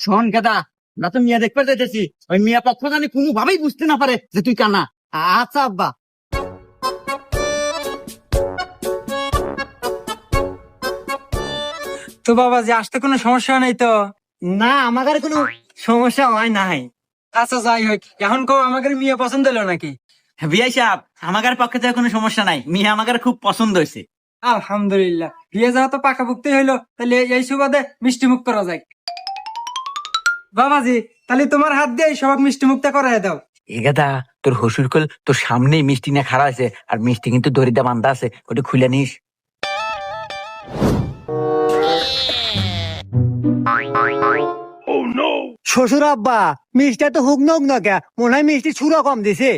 শোন গেদা, আমরা তো মিয়া দেখতে যেতেছি, ওই মিয়া পক্ষ জানি কোনোভাবেই বুঝতে না পারে যে তুই কানা। আচ্ছা আব্বা। তো বাবা যে আসতে কোনো সমস্যা নাই তো? না, আমার কোনো সমস্যা হয় নাই। আচ্ছা যাই হোক, এখন কো আমাদের মেয়ে পছন্দ হলো নাকি? বিয়াই সাহেব, আমাদের পক্ষে তো কোনো সমস্যা নাই, মিয়া আমাদের খুব পছন্দ হয়েছে। আলহামদুলিল্লাহ, বিয়ে যাওয়া তো পাকাপুক্তি হইলো, তাহলে এই সুবাদে মিষ্টি মুখ করা যায়। বাবাজি, তাহলে তোমার হাত দিয়ে সবাক মিষ্টি মুখটা করাই দাও। এ গাদা, তোর হসুর কল তোর সামনেই মিষ্টি নিয়ে খাড়া আছে, আর মিষ্টি কিন্তু দড়িতে বান্ধা আছে, ওটা খুলে নিস। শ্বশুর আব্বা, মিষ্টি তো হুক নক না কে, মনে হয় মিষ্টি ছুরা কম দিছে।